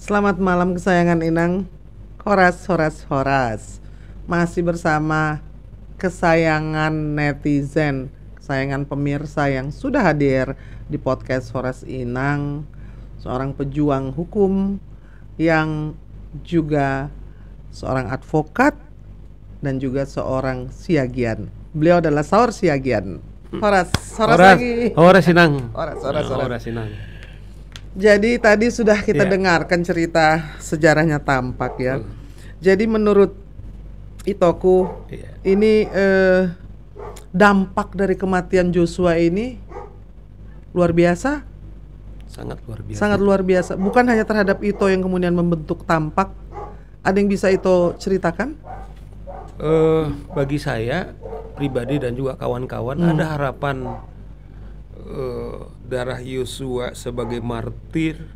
Selamat malam kesayangan Inang. Horas. Masih bersama kesayangan netizen, kesayangan pemirsa yang sudah hadir di podcast Horas Inang, seorang pejuang hukum yang juga seorang advokat dan juga seorang siagian. Beliau adalah Saur Siagian. Horas lagi. Horas Inang. Horas. Inang. Jadi tadi sudah kita dengarkan cerita sejarahnya Tampak ya. Jadi menurut Itoku ini dampak dari kematian Joshua ini luar biasa. Sangat luar biasa. Bukan hanya terhadap Ito yang kemudian membentuk Tampak. Ada yang bisa Ito ceritakan? Bagi saya pribadi dan juga kawan-kawan ada harapan darah Yosua sebagai martir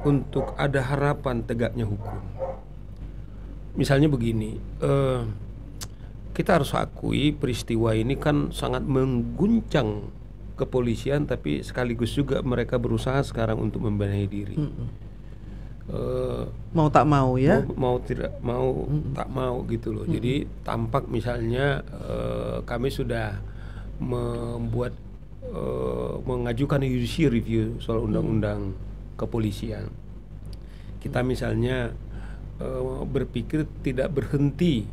untuk ada harapan tegaknya hukum. Misalnya begini, kita harus akui peristiwa ini kan sangat mengguncang kepolisian, tapi sekaligus juga mereka berusaha sekarang untuk membenahi diri. Mau tak mau ya? Mau tidak mau, tak mau gitu loh. Jadi Tampak misalnya kami sudah mengajukan judicial review soal undang-undang kepolisian. Kita misalnya berpikir tidak berhenti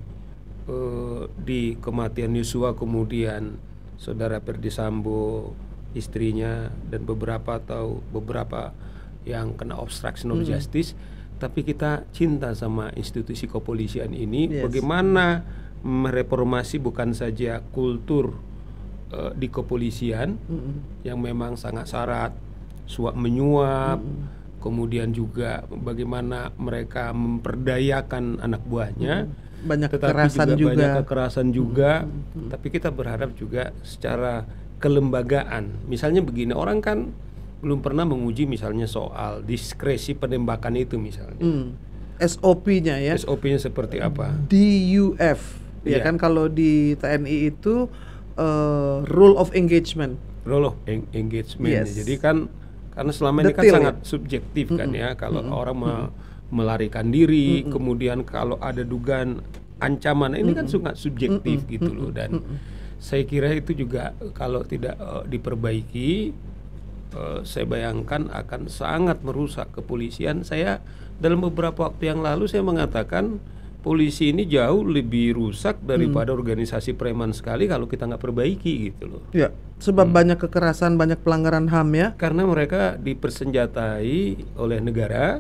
di kematian Yosua, kemudian saudara Ferdy Sambo, istrinya, dan beberapa yang kena obstruction of justice. Tapi kita cinta sama institusi kepolisian ini. Bagaimana mereformasi bukan saja kultur di kepolisian yang memang sangat syarat suap menyuap, kemudian juga bagaimana mereka memperdayakan anak buahnya, banyak kekerasan juga. Tapi kita berharap juga secara kelembagaan. Misalnya begini, orang kan belum pernah menguji misalnya soal diskresi penembakan itu misalnya. SOP-nya ya. SOP-nya seperti apa? DUF. Ya kan kalau di TNI itu rule of engagement. Jadi kan karena selama ini kan sangat subjektif kan ya. Kalau orang melarikan diri, kemudian kalau ada dugaan ancaman, ini kan sangat subjektif gitu loh. Dan saya kira itu juga kalau tidak diperbaiki, saya bayangkan akan sangat merusak kepolisian. Saya dalam beberapa waktu yang lalu saya mengatakan polisi ini jauh lebih rusak daripada organisasi preman sekali kalau kita nggak perbaiki gitu loh. Ya, sebab banyak kekerasan, banyak pelanggaran HAM ya. Karena mereka dipersenjatai oleh negara.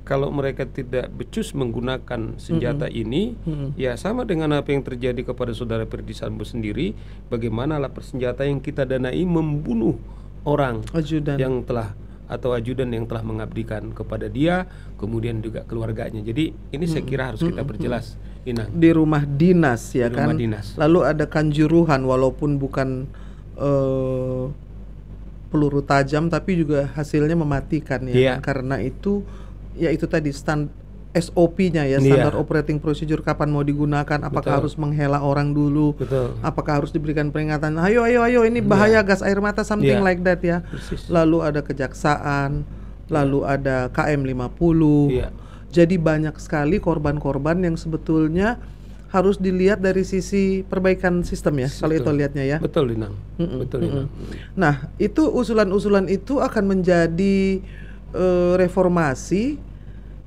Kalau mereka tidak becus menggunakan senjata ini, ya sama dengan apa yang terjadi kepada saudara Ferdy Sambo sendiri. Bagaimana alat persenjata yang kita danai membunuh orang ajudan yang telah mengabdikan kepada dia, kemudian juga keluarganya. Jadi ini saya kira harus kita perjelas, Inang. Di rumah dinas ya di kan. Rumah dinas. Lalu ada kanjuruhan walaupun bukan peluru tajam tapi juga hasilnya mematikan ya. Karena itu ya itu tadi SOP-nya ya, standar operating procedure, kapan mau digunakan, apakah harus menghela orang dulu, apakah harus diberikan peringatan, ayo ini bahaya gas air mata, something like that ya. Lalu ada kejaksaan, lalu ada KM 50. Jadi banyak sekali korban-korban yang sebetulnya harus dilihat dari sisi perbaikan sistem ya. Kalau itu lihatnya ya. Betul, Inang. Nah, itu usulan-usulan itu akan menjadi reformasi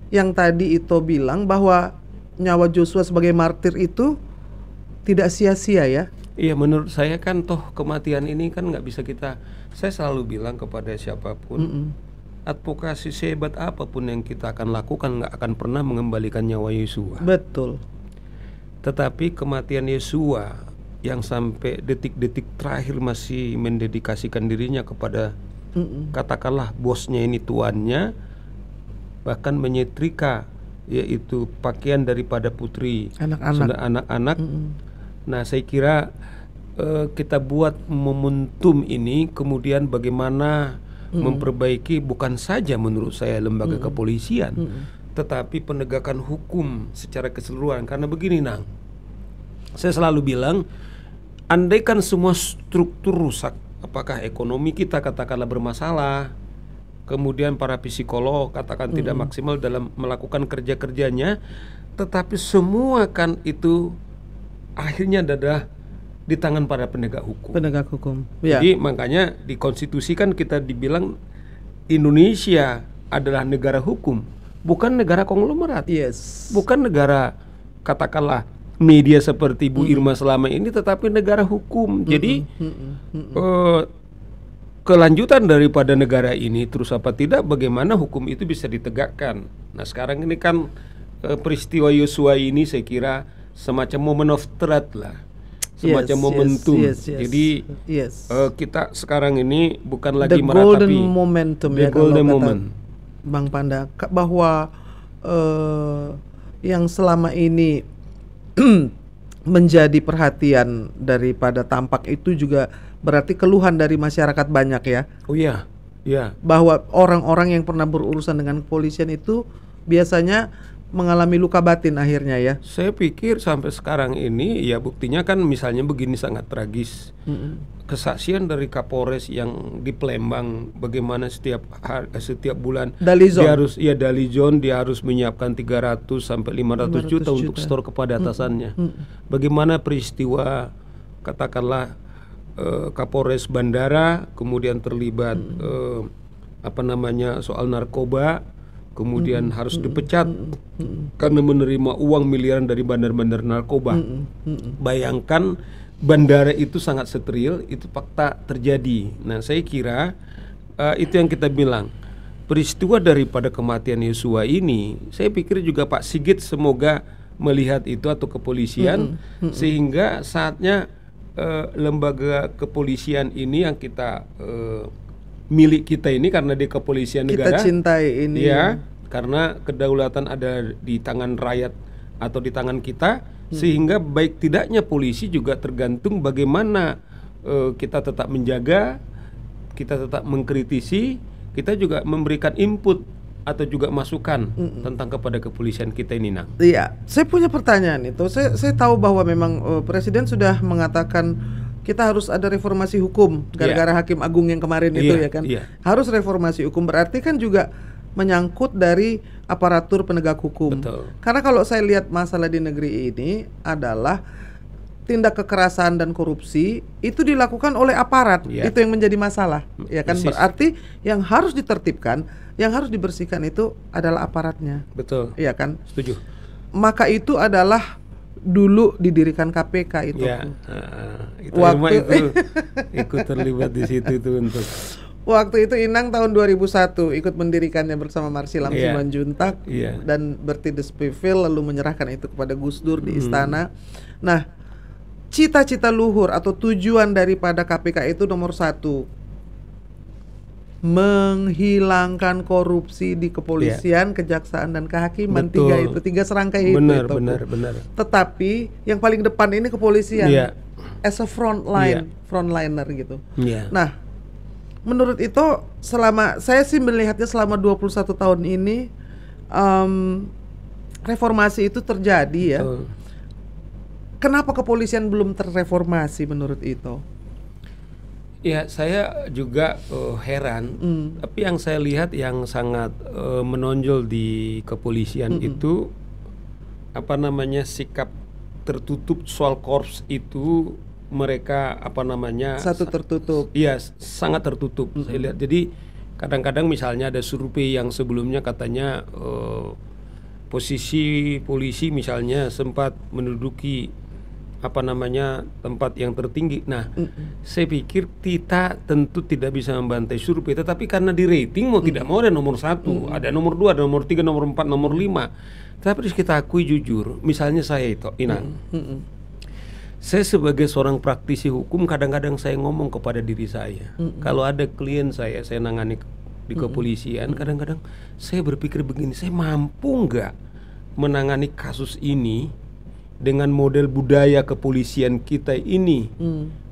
yang tadi Ito bilang bahwa nyawa Joshua sebagai martir itu tidak sia-sia ya. Iya, menurut saya kan toh kematian ini kan nggak bisa saya selalu bilang kepada siapapun, advokasi sehebat apapun yang kita akan lakukan nggak akan pernah mengembalikan nyawa Yosua. Betul. Tetapi kematian Yosua yang sampai detik-detik terakhir masih mendedikasikan dirinya kepada katakanlah bosnya ini, tuannya, bahkan menyetrika yaitu pakaian daripada putri anak-anak. Nah, saya kira kita buat momentum ini, kemudian bagaimana memperbaiki bukan saja menurut saya lembaga kepolisian, tetapi penegakan hukum secara keseluruhan. Karena begini, Nang, saya selalu bilang, andaikan semua struktur rusak, apakah ekonomi kita katakanlah bermasalah, kemudian para psikolog katakan tidak maksimal dalam melakukan kerja-kerjanya, tetapi semua kan itu akhirnya adalah di tangan para penegak hukum. Penegak hukum. Ya. Jadi makanya di konstitusi kan kita dibilang Indonesia adalah negara hukum, bukan negara konglomerat. Yes. Bukan negara katakanlah media seperti Bu Irma selama ini, tetapi negara hukum. Jadi kelanjutan daripada negara ini terus apa tidak, bagaimana hukum itu bisa ditegakkan. Nah sekarang ini kan peristiwa Yosua ini saya kira semacam moment of truth lah, semacam momentum. Jadi kita sekarang ini bukan lagi meratapi golden momentum, the golden moment, Bang Panda, bahwa yang selama ini menjadi perhatian daripada tampak itu juga berarti keluhan dari masyarakat banyak ya. Oh iya, iya. Bahwa orang-orang yang pernah berurusan dengan kepolisian itu biasanya mengalami luka batin akhirnya ya. Saya pikir sampai sekarang ini ya buktinya kan misalnya begini sangat tragis. Kesaksian dari Kapolres yang di Palembang, bagaimana setiap bulan Dalizon dia harus menyiapkan 300 sampai 500 juta untuk store kepada atasannya. Bagaimana peristiwa katakanlah Kapolres Bandara kemudian terlibat soal narkoba, kemudian harus dipecat karena menerima uang miliaran dari bandar-bandar narkoba. Bayangkan bandara itu sangat steril, itu fakta terjadi. Nah saya kira itu yang kita bilang, peristiwa daripada kematian Yosua ini, saya pikir juga Pak Sigit semoga melihat itu atau kepolisian, sehingga saatnya lembaga kepolisian ini yang kita milik kita ini, karena di kepolisian negara kita cintai ini ya, karena kedaulatan ada di tangan rakyat atau di tangan kita, sehingga baik tidaknya polisi juga tergantung bagaimana kita tetap menjaga, kita tetap mengkritisi, kita juga memberikan input atau juga masukan tentang kepada kepolisian kita ini, Nang. Iya, saya punya pertanyaan itu. Saya tahu bahwa memang Presiden sudah mengatakan kita harus ada reformasi hukum gara-gara Hakim Agung yang kemarin itu ya kan. Harus reformasi hukum, berarti kan juga menyangkut dari aparatur penegak hukum. Betul. Karena kalau saya lihat masalah di negeri ini adalah tindak kekerasan dan korupsi itu dilakukan oleh aparat. Itu yang menjadi masalah, ya kan. Berarti yang harus ditertibkan, yang harus dibersihkan itu adalah aparatnya. Betul. Iya kan? Setuju. Maka itu adalah dulu didirikan KPK itu. Ya, waktu itu ikut terlibat di situ itu untuk. Waktu itu Inang tahun 2001 ikut mendirikannya bersama Marsilam Simanjuntak dan Berti Despivil, lalu menyerahkan itu kepada Gus Dur di istana. Nah, cita-cita luhur atau tujuan daripada KPK itu nomor 1, menghilangkan korupsi di kepolisian, kejaksaan dan kehakiman. Betul. Tiga serangkai itu. Benar. Tetapi yang paling depan ini kepolisian as a frontliner gitu. Nah, menurut itu saya sih melihatnya selama 21 tahun ini reformasi itu terjadi ya. Kenapa kepolisian belum terreformasi menurut itu? Ya, saya juga heran. Tapi yang saya lihat yang sangat menonjol di kepolisian itu sikap tertutup soal korps itu. Mereka tertutup. Iya, sangat tertutup. Saya lihat. Jadi kadang-kadang misalnya ada survei yang sebelumnya katanya posisi polisi misalnya sempat menduduki tempat yang tertinggi. Nah, saya pikir kita tentu tidak bisa membantai survei, tetapi karena di rating mau tidak mau ada nomor 1, ada nomor 2, ada nomor 3, nomor 4, nomor 5. Tapi harus kita akui jujur, misalnya saya itu, Inang. Saya sebagai seorang praktisi hukum kadang-kadang saya ngomong kepada diri saya. Kalau ada klien saya nangani di kepolisian, kadang-kadang saya berpikir begini, saya mampu nggak menangani kasus ini dengan model budaya kepolisian kita ini,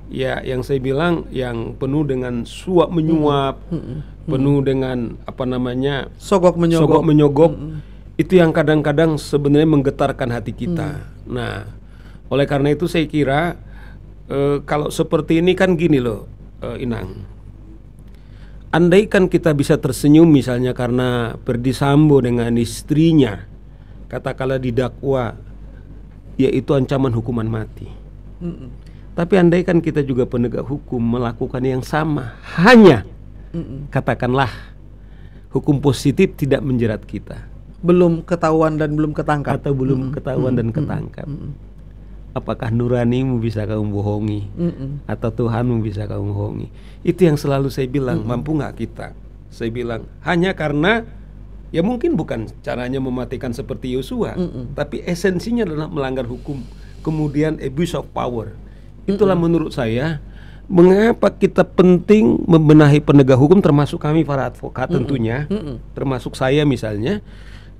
ya yang saya bilang yang penuh dengan suap menyuap, penuh dengan sogok menyogok. Itu yang kadang-kadang sebenarnya menggetarkan hati kita. Nah, oleh karena itu saya kira kalau seperti ini kan gini loh, Inang, andaikan kita bisa tersenyum misalnya karena Ferdy Sambo dengan istrinya katakanlah didakwa, yaitu ancaman hukuman mati. Tapi andaikan kita juga penegak hukum melakukan yang sama, hanya katakanlah hukum positif tidak menjerat kita, belum ketahuan dan belum ketangkap, atau belum ketahuan dan ketangkap, apakah nuranimu bisa kamu bohongi, atau Tuhanmu bisa kamu bohongi? Itu yang selalu saya bilang, mampu nggak kita? Saya bilang hanya karena ya mungkin bukan caranya mematikan seperti Yosua, tapi esensinya adalah melanggar hukum, kemudian abuse of power. Itulah menurut saya mengapa kita penting membenahi penegak hukum, termasuk kami para advokat tentunya, termasuk saya misalnya,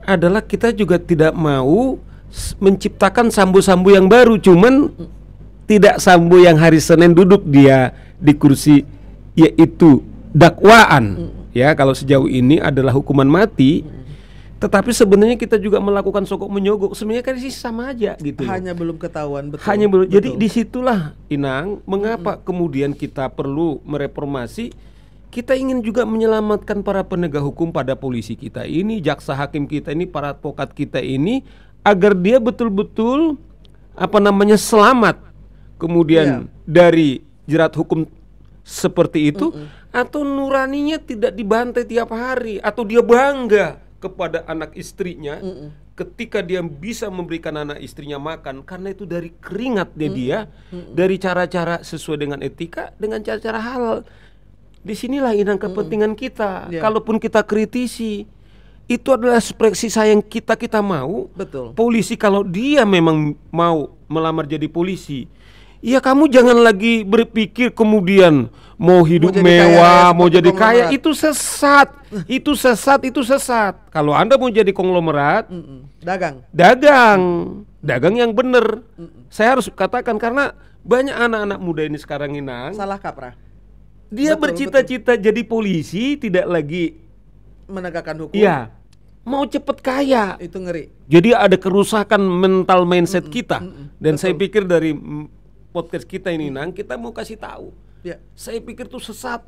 adalah kita juga tidak mau menciptakan Sambo-Sambo yang baru, cuman tidak Sambo yang hari Senin duduk dia di kursi, yaitu dakwaan. Ya, kalau sejauh ini adalah hukuman mati, tetapi sebenarnya kita juga melakukan sogok menyogok, sebenarnya kan sih sama aja gitu. Hanya belum ketahuan, betul. Hanya belum. Jadi disitulah Inang, mengapa kemudian kita perlu mereformasi. Kita ingin juga menyelamatkan para penegak hukum, pada polisi kita ini, jaksa hakim kita ini, para advokat kita ini, agar dia betul-betul selamat kemudian dari jerat hukum seperti itu, atau nuraninya tidak dibantai tiap hari, atau dia bangga kepada anak istrinya ketika dia bisa memberikan anak istrinya makan, karena itu dari keringatnya dia, dari cara-cara sesuai dengan etika, dengan cara-cara halal. Disinilah Inang kepentingan kita. Kalaupun kita kritisi, itu adalah ekspresi sayang kita mau. Betul. Polisi kalau dia memang mau melamar jadi polisi, ya kamu jangan lagi berpikir kemudian mau hidup mewah, mau jadi kaya. Itu sesat. Itu sesat. Kalau Anda mau jadi konglomerat, dagang yang benar. Saya harus katakan, karena banyak anak-anak muda ini sekarang Inang salah kaprah. Dia bercita-cita jadi polisi, tidak lagi menegakkan hukum. Iya, mau cepet kaya. Itu ngeri. Jadi ada kerusakan mental mindset kita. Dan saya pikir dari podcast kita ini Nang, kita mau kasih tahu. Saya pikir itu sesat.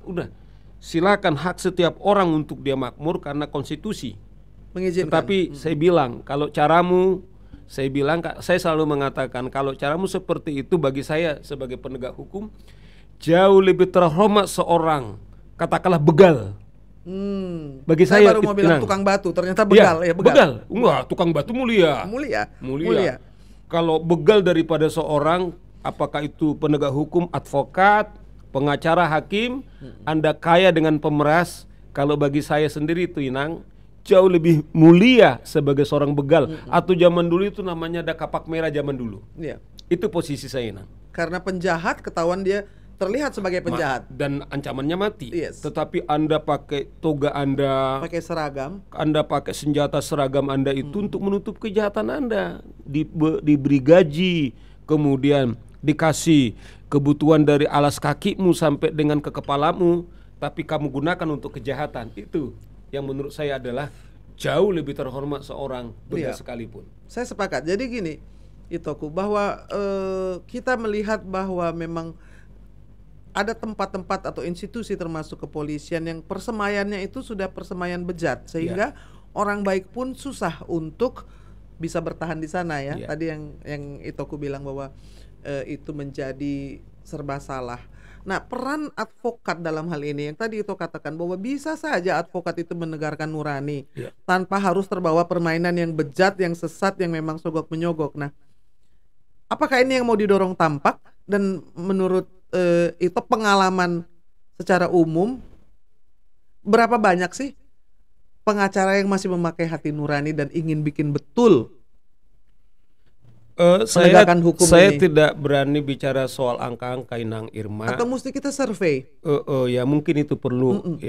Udah, silakan hak setiap orang untuk dia makmur karena konstitusi mengizinkan. Tetapi saya bilang, kalau caramu, saya selalu mengatakan, kalau caramu seperti itu, bagi saya sebagai penegak hukum jauh lebih terhormat seorang katakanlah begal. Bagi saya baru mau bilang tukang batu, ternyata begal. Begal. Enggak, tukang batu mulia. Kalau begal daripada seorang, apakah itu penegak hukum, advokat, pengacara, hakim, Anda kaya dengan pemeras, kalau bagi saya sendiri itu Inang, jauh lebih mulia sebagai seorang begal. Atau zaman dulu itu namanya ada kapak merah zaman dulu. Itu posisi saya Inang. Karena penjahat ketahuan dia terlihat sebagai penjahat dan ancamannya mati. Tetapi Anda pakai toga Anda, pakai seragam, Anda pakai senjata seragam Anda itu untuk menutup kejahatan Anda, diberi gaji, kemudian dikasih kebutuhan dari alas kakimu sampai dengan ke kepalamu, tapi kamu gunakan untuk kejahatan. Itu yang menurut saya adalah jauh lebih terhormat seorang begal sekalipun. Saya sepakat. Jadi gini, Itoku, bahwa kita melihat bahwa memang ada tempat-tempat atau institusi termasuk kepolisian yang persemayannya itu sudah persemayan bejat, sehingga orang baik pun susah untuk bisa bertahan di sana ya. Tadi yang Itoku bilang bahwa itu menjadi serba salah. Nah, peran advokat dalam hal ini yang tadi Ito katakan bahwa bisa saja advokat itu menegakkan nurani tanpa harus terbawa permainan yang bejat, yang sesat, yang memang sogok menyogok. Nah, apakah ini yang mau didorong tampak? Dan menurut itu pengalaman secara umum, berapa banyak sih pengacara yang masih memakai hati nurani dan ingin bikin betul penegakan hukum saya ini? Tidak berani bicara soal angka-angka Inang Irma. Atau mesti kita survei? Ya mungkin itu perlu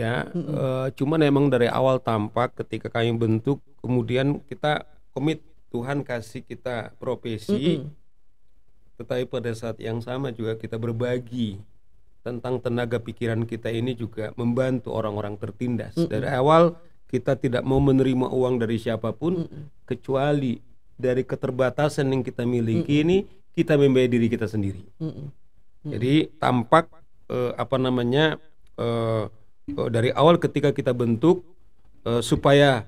cuman emang dari awal tampak ketika kami bentuk, kemudian kita komit, Tuhan kasih kita profesi. Tetapi pada saat yang sama juga kita berbagi tentang tenaga pikiran kita ini juga membantu orang-orang tertindas. Dari awal kita tidak mau menerima uang dari siapapun kecuali dari keterbatasan yang kita miliki ini, kita membayar diri kita sendiri. Jadi tampak dari awal ketika kita bentuk supaya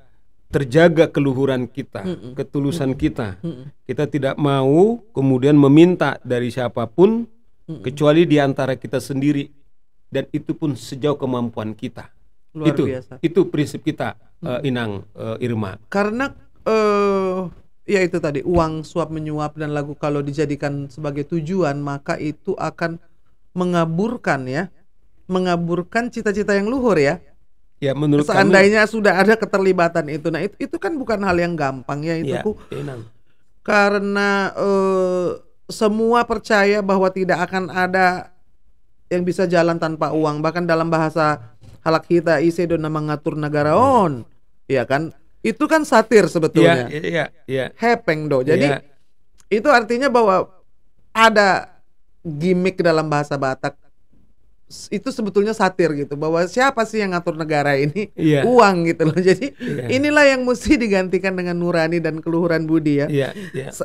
terjaga keluhuran kita, ketulusan kita. Kita tidak mau kemudian meminta dari siapapun kecuali di antara kita sendiri, dan itu pun sejauh kemampuan kita. Luar biasa. Itu prinsip kita, Inang, Irma. Karena ya itu tadi, uang suap menyuap dan lagu kalau dijadikan sebagai tujuan, maka itu akan mengaburkan cita-cita yang luhur ya. Ya, menurut seandainya sudah ada keterlibatan itu. Nah, itu kan bukan hal yang gampang ya itu. Karena semua percaya bahwa tidak akan ada yang bisa jalan tanpa uang. Bahkan dalam bahasa halak kita, ise dona mengatur negara on, ya kan? Itu kan satir sebetulnya. Hepeng do. Jadi itu artinya bahwa ada gimmick dalam bahasa Batak. Itu sebetulnya satir gitu, bahwa siapa sih yang ngatur negara ini? Uang gitu loh. Jadi inilah yang mesti digantikan dengan nurani dan keluhuran budi ya.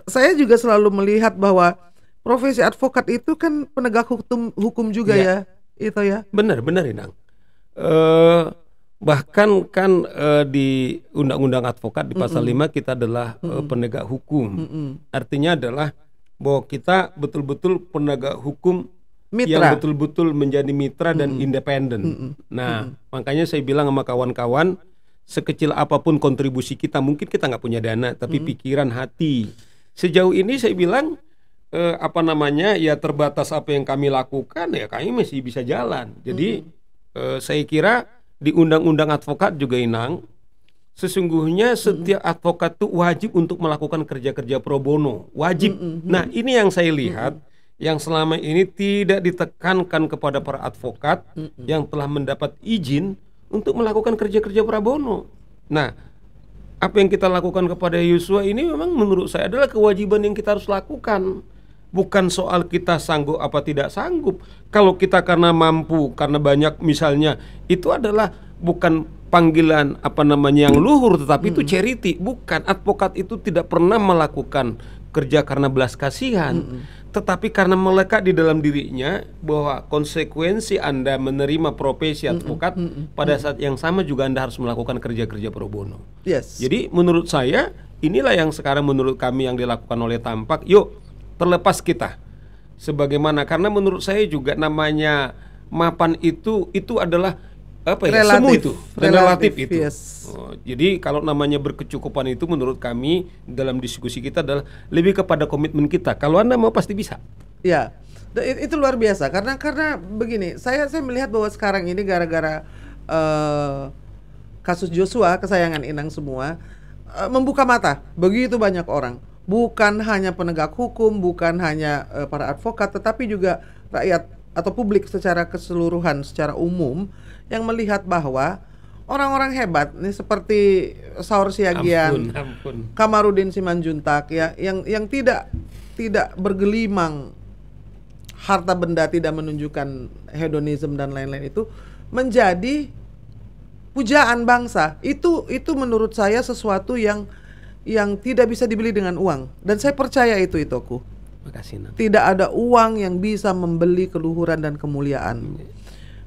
Saya juga selalu melihat bahwa profesi advokat itu kan penegak hukum juga ya. Itu ya. Benar Inang. Bahkan kan di Undang-Undang Advokat di pasal 5 kita adalah penegak hukum. Artinya adalah bahwa kita betul-betul penegak hukum mitra, yang betul-betul menjadi mitra dan independen. Nah, makanya saya bilang sama kawan-kawan, sekecil apapun kontribusi kita, mungkin kita nggak punya dana, tapi pikiran, hati. Sejauh ini saya bilang ya terbatas apa yang kami lakukan, ya kami masih bisa jalan. Jadi saya kira di Undang-Undang Advokat juga, Inang, sesungguhnya setiap advokat itu wajib untuk melakukan kerja-kerja pro bono, wajib. Nah, ini yang saya lihat yang selama ini tidak ditekankan kepada para advokat yang telah mendapat izin untuk melakukan kerja-kerja pro bono. Nah, apa yang kita lakukan kepada Yosua ini memang menurut saya adalah kewajiban yang kita harus lakukan. Bukan soal kita sanggup apa tidak sanggup. Kalau kita karena mampu, karena banyak misalnya, itu adalah bukan panggilan yang luhur, tetapi itu charity. Bukan, advokat itu tidak pernah melakukan kerja karena belas kasihan, tetapi karena melekat di dalam dirinya bahwa konsekuensi Anda menerima profesi advokat, pada saat yang sama juga Anda harus melakukan kerja-kerja pro bono. Jadi menurut saya inilah yang sekarang menurut kami yang dilakukan oleh Tampak. Yuk, terlepas kita sebagaimana, karena menurut saya juga namanya mapan itu adalah semua itu relatif itu. Jadi kalau namanya berkecukupan itu menurut kami dalam diskusi kita adalah lebih kepada komitmen kita. Kalau Anda mau pasti bisa. Ya, itu luar biasa karena begini, saya melihat bahwa sekarang ini gara-gara kasus Joshua kesayangan Inang semua membuka mata begitu banyak orang. Bukan hanya penegak hukum, bukan hanya para advokat, tetapi juga rakyat atau publik secara keseluruhan, secara umum yang melihat bahwa orang-orang hebat nih seperti Saur Siagian, Kamarudin Simanjuntak ya, yang tidak bergelimang harta benda, tidak menunjukkan hedonisme dan lain-lain, itu menjadi pujaan bangsa. Itu menurut saya sesuatu yang tidak bisa dibeli dengan uang, dan saya percaya itu aku. Makasih, Nang. Tidak ada uang yang bisa membeli keluhuran dan kemuliaan.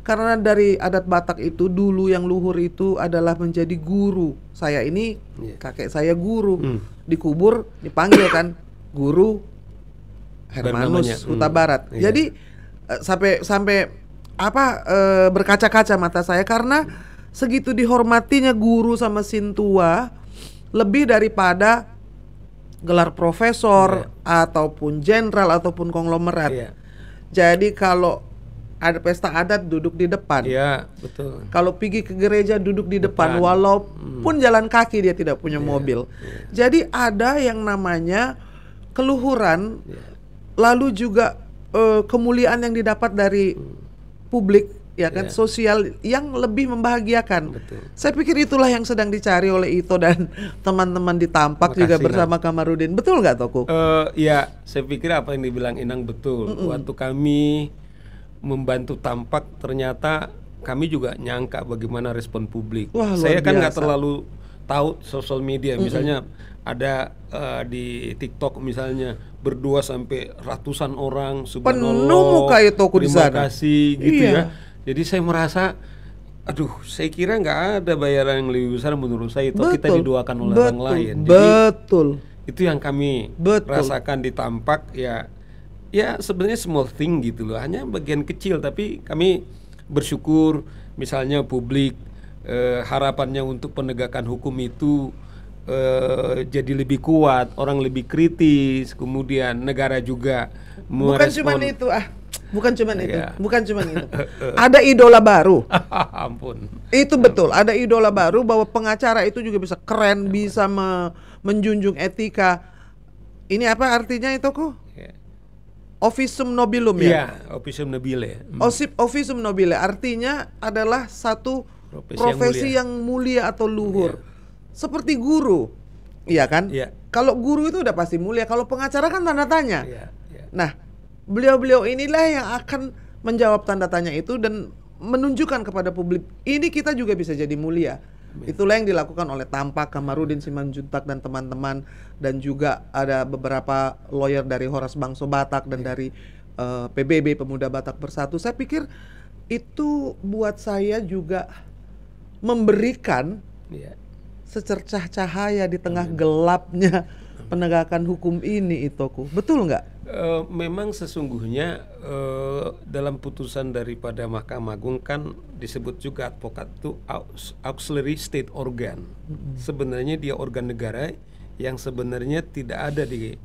Karena dari adat Batak itu dulu yang luhur itu adalah menjadi guru. Saya ini kakek saya guru, dikubur dipanggil kan Guru Hermanus Huta Barat. Jadi sampai berkaca-kaca mata saya karena segitu dihormatinya guru sama sintua, lebih daripada gelar profesor ataupun jenderal ataupun konglomerat. Jadi kalau ada pesta adat duduk di depan. Iya, betul. Kalau pergi ke gereja duduk di depan, walaupun jalan kaki dia tidak punya mobil. Jadi ada yang namanya keluhuran, lalu juga kemuliaan yang didapat dari publik, ya kan, sosial yang lebih membahagiakan. Betul. Saya pikir itulah yang sedang dicari oleh Ito dan teman-teman di Tampak. Makasih, juga bersama Kamarudin. Betul nggak, Toku? Ya, saya pikir apa yang dibilang Inang betul. Waktu kami membantu Tampak, ternyata kami juga nyangka bagaimana respon publik. Wah, saya kan nggak terlalu tahu sosial media, misalnya ada di TikTok misalnya berdua sampai ratusan orang, penuh muka itu terima kasih gitu ya. Jadi saya merasa Aduh, saya kira nggak ada bayaran yang lebih besar menurut saya itu kita didoakan oleh orang lain. Jadi, itu yang kami rasakan di Tampak ya sebenarnya small thing gitu loh, hanya bagian kecil, tapi kami bersyukur misalnya publik harapannya untuk penegakan hukum itu jadi lebih kuat, orang lebih kritis, kemudian negara juga merespon. Bukan cuman itu. Ada idola baru. Ampun. Itu betul, ada idola baru bahwa pengacara itu juga bisa keren, bisa menjunjung etika. Ini apa artinya itu kok? Officium nobilum ya? Iya, officium nobile. Officium nobile artinya adalah satu profesi yang mulia atau luhur. Seperti guru. Iya kan? Iya. Kalau guru itu udah pasti mulia, kalau pengacara kan tanda tanya. Nah, beliau-beliau inilah yang akan menjawab tanda tanya itu dan menunjukkan kepada publik ini kita juga bisa jadi mulia. Itulah yang dilakukan oleh Tampak, Kamarudin Simanjuntak dan teman-teman, dan juga ada beberapa lawyer dari Horas Bangso Batak dan dari PBB Pemuda Batak Bersatu. Saya pikir itu buat saya juga memberikan secercah cahaya di tengah gelapnya penegakan hukum ini, Itoku. Betul nggak? Memang sesungguhnya dalam putusan daripada Mahkamah Agung kan disebut juga advokat itu auxiliary state organ. Sebenarnya dia organ negara yang sebenarnya tidak ada di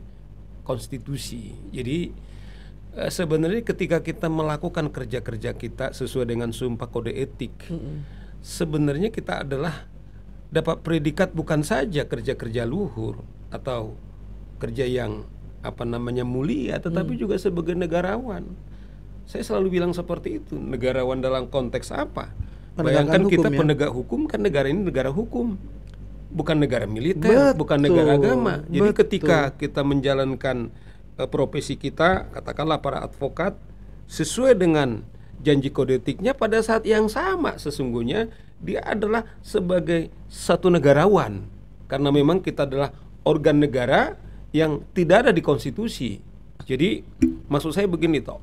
konstitusi. Jadi sebenarnya ketika kita melakukan kerja-kerja kita sesuai dengan sumpah kode etik, sebenarnya kita adalah dapat predikat bukan saja kerja-kerja luhur atau kerja yang mulia, tetapi juga sebagai negarawan. Saya selalu bilang seperti itu. Negarawan dalam konteks apa? Bayangkan kita penegak hukum, kan negara ini negara hukum, bukan negara militer, bukan negara agama. Jadi ketika kita menjalankan profesi kita, katakanlah para advokat, sesuai dengan janji kode etiknya, pada saat yang sama sesungguhnya dia adalah sebagai satu negarawan, karena memang kita adalah organ negara yang tidak ada di konstitusi. Jadi maksud saya begini toh,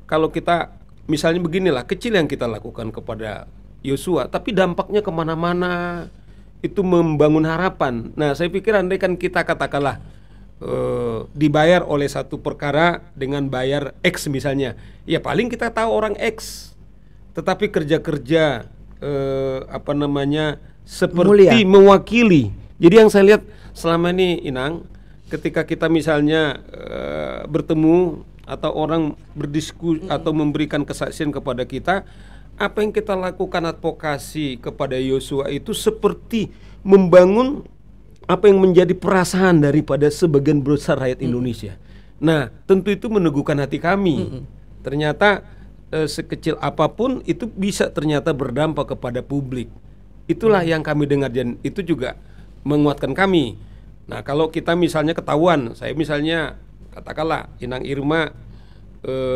kalau kita misalnya beginilah, kecil yang kita lakukan kepada Yosua, tapi dampaknya kemana-mana, itu membangun harapan. Nah saya pikir andai kan kita katakanlah dibayar oleh satu perkara dengan bayar X misalnya, ya paling kita tahu orang X, tetapi kerja-kerja seperti mulia, mewakili. Jadi yang saya lihat selama ini, Inang, ketika kita misalnya bertemu atau orang berdiskusi atau memberikan kesaksian kepada kita, apa yang kita lakukan advokasi kepada Yosua itu seperti membangun apa yang menjadi perasaan daripada sebagian besar rakyat Indonesia. Nah, tentu itu meneguhkan hati kami. Ternyata sekecil apapun itu bisa ternyata berdampak kepada publik. Itulah yang kami dengar, dan itu juga menguatkan kami. Nah kalau kita misalnya ketahuan, saya misalnya katakanlah Inang Irma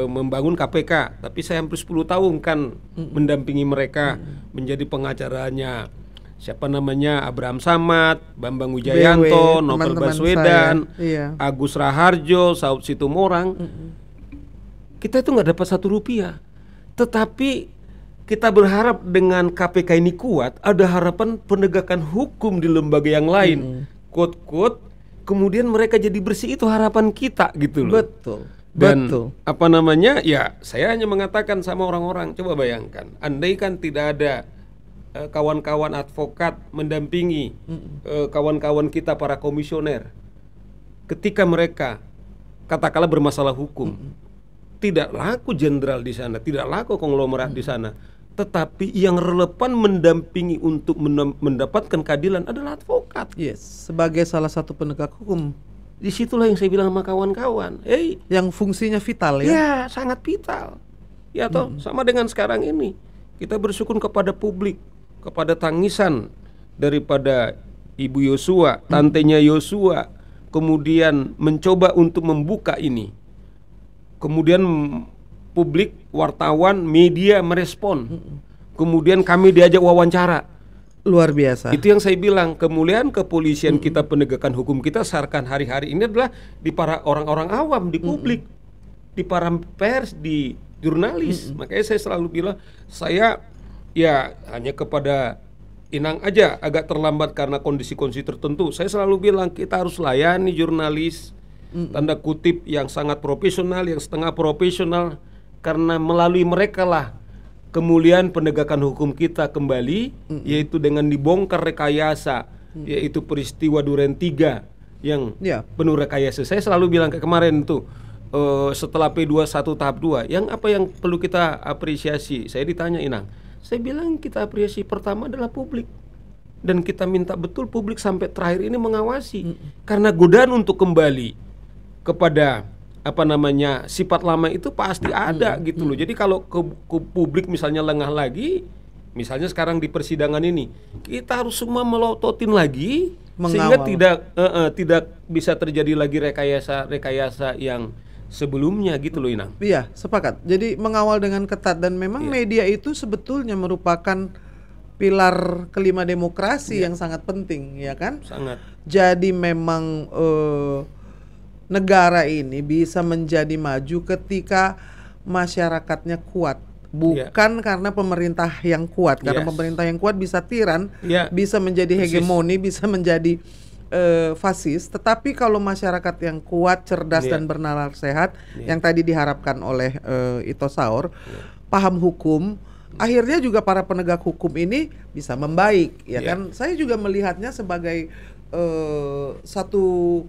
membangun KPK, tapi saya hampir 10 tahun kan mendampingi mereka, menjadi pengacaranya Abraham Samad, Bambang Wijayanto, Novel Baswedan, Agus Raharjo, Saud Situmorang. Kita itu nggak dapat Rp1, tetapi kita berharap dengan KPK ini kuat, ada harapan penegakan hukum di lembaga yang lain. Quote, kemudian mereka jadi bersih, itu harapan kita gitu loh. Dan ya saya hanya mengatakan sama orang-orang, coba bayangkan, andai kan tidak ada kawan-kawan advokat mendampingi kawan-kawan kita para komisioner, ketika mereka katakanlah bermasalah hukum, tidak laku jenderal di sana, tidak laku konglomerat di sana, tetapi yang relevan mendampingi untuk mendapatkan keadilan adalah advokat. Sebagai salah satu penegak hukum. Disitulah yang saya bilang sama kawan-kawan, yang fungsinya vital ya. Ya, sangat vital. Ya toh, sama dengan sekarang ini. Kita bersyukur kepada publik, kepada tangisan daripada Ibu Yosua, tantenya Yosua, kemudian mencoba untuk membuka ini. Kemudian publik, wartawan, media merespon. Kemudian kami diajak wawancara. Luar biasa. Itu yang saya bilang, kemuliaan kepolisian kita, penegakan hukum kita sekarang hari-hari ini adalah di para orang-orang awam, di publik, di para pers, di jurnalis. Makanya saya selalu bilang, saya Ya, hanya kepada Inang aja agak terlambat karena kondisi-kondisi tertentu. Saya selalu bilang kita harus layani jurnalis tanda kutip yang sangat profesional, yang setengah profesional, karena melalui mereka lah kemuliaan penegakan hukum kita kembali, yaitu dengan dibongkar rekayasa, yaitu peristiwa Duren 3 yang penuh rekayasa. Saya selalu bilang kayak kemarin tuh, setelah P21 tahap 2, yang apa yang perlu kita apresiasi? Saya ditanya Inang, saya bilang kita apresiasi pertama adalah publik, dan kita minta betul publik sampai terakhir ini mengawasi, karena godaan untuk kembali kepada sifat lama itu pasti ada gitu loh. Jadi kalau ke publik misalnya lengah lagi, misalnya sekarang di persidangan ini, kita harus semua melototin lagi sehingga tidak bisa terjadi lagi rekayasa yang sebelumnya gitu loh Inang. Iya, sepakat. Jadi mengawal dengan ketat, dan memang media itu sebetulnya merupakan pilar kelima demokrasi yang sangat penting, ya kan? Sangat. Jadi memang negara ini bisa menjadi maju ketika masyarakatnya kuat, bukan karena pemerintah yang kuat. Karena pemerintah yang kuat bisa tiran, bisa menjadi hegemoni, bisa menjadi fasis. Tetapi kalau masyarakat yang kuat, cerdas dan bernalar sehat, yang tadi diharapkan oleh Ito Saur, paham hukum, akhirnya juga para penegak hukum ini bisa membaik, ya kan? Saya juga melihatnya sebagai satu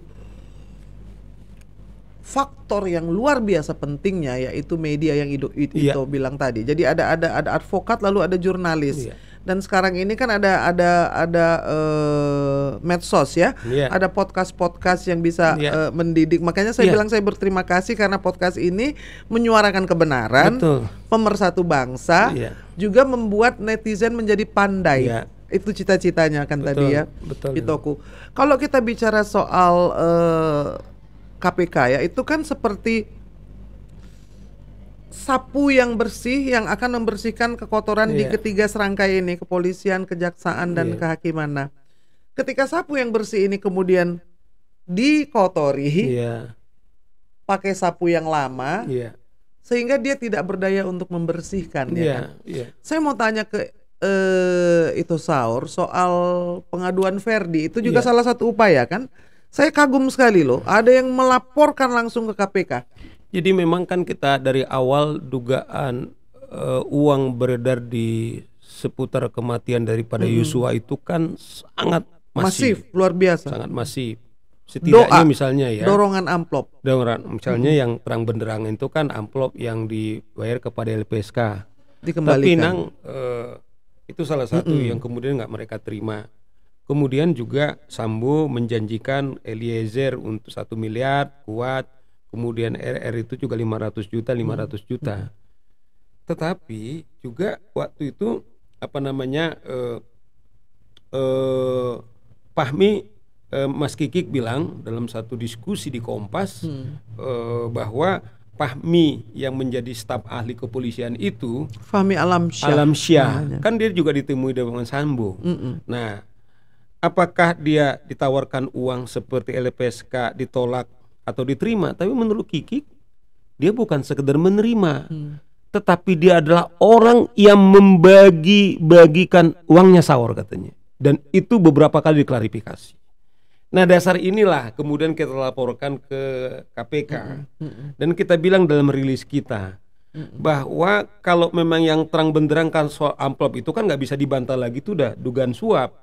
faktor yang luar biasa pentingnya, yaitu media yang Ito bilang tadi. Jadi ada advokat, lalu ada jurnalis. Dan sekarang ini kan ada medsos ya, ada podcast yang bisa mendidik. Makanya saya bilang saya berterima kasih karena podcast ini menyuarakan kebenaran, pemersatu bangsa, juga membuat netizen menjadi pandai. Itu cita-citanya kan tadi ya, Itoku. Kalau kita bicara soal KPK ya, itu kan seperti sapu yang bersih yang akan membersihkan kekotoran di ketiga serangkai ini, kepolisian, kejaksaan, dan kehakiman. Nah, ketika sapu yang bersih ini kemudian dikotori pakai sapu yang lama, sehingga dia tidak berdaya untuk membersihkan, ya kan? Saya mau tanya ke Ito Saur soal pengaduan Ferdi, itu juga salah satu upaya kan? Saya kagum sekali loh, ada yang melaporkan langsung ke KPK. Jadi memang kan kita dari awal dugaan uang beredar di seputar kematian daripada Yosua itu kan sangat masif, luar biasa, sangat masif. Setidaknya misalnya dorongan amplop, misalnya yang terang benderang itu kan amplop yang dibayar kepada LPSK dikembalikan. Tapi Nang itu salah satu yang kemudian nggak mereka terima. Kemudian juga Sambo menjanjikan Eliezer untuk 1 miliar kuat. Kemudian RR itu juga 500 juta. Tetapi juga waktu itu Fahmi Mas Kikik bilang dalam satu diskusi di Kompas bahwa Fahmi yang menjadi staf ahli kepolisian itu Fahmi Alamsyah kan dia juga ditemui dengan Sambo. Nah, apakah dia ditawarkan uang seperti LPSK ditolak atau diterima? Tapi menurut Kikik, dia bukan sekedar menerima, tetapi dia adalah orang yang membagi-bagikan uangnya Saur katanya. Dan itu beberapa kali diklarifikasi. Nah, dasar inilah kemudian kita laporkan ke KPK. Dan kita bilang dalam rilis kita bahwa kalau memang yang terang benderang kan soal amplop itu kan nggak bisa dibantah lagi, itu udah dugaan suap.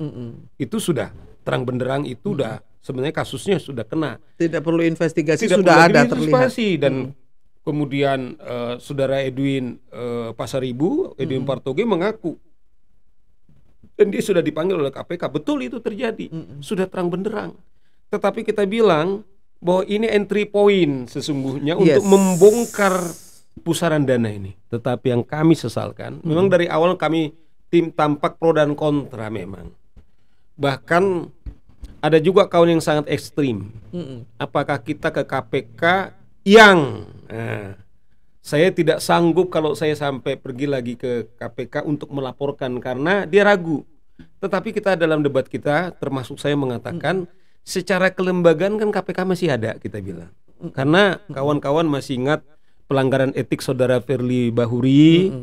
Itu sudah terang benderang, itu udah sebenarnya kasusnya sudah kena. Tidak perlu investigasi, sudah ada terlihat. Dan kemudian saudara Edwin Pasaribu, Edwin Partogi mengaku, dan dia sudah dipanggil oleh KPK. Betul itu terjadi, sudah terang benderang. Tetapi kita bilang bahwa ini entry point sesungguhnya untuk membongkar pusaran dana ini. Tetapi yang kami sesalkan, memang dari awal kami tim tampak pro dan kontra memang. Bahkan ada juga kawan yang sangat ekstrim. Apakah kita ke KPK yang saya tidak sanggup kalau saya sampai pergi lagi ke KPK untuk melaporkan karena dia ragu. Tetapi kita dalam debat kita, termasuk saya mengatakan secara kelembagaan kan KPK masih ada, kita bilang. Karena kawan-kawan masih ingat pelanggaran etik saudara Firly Bahuri,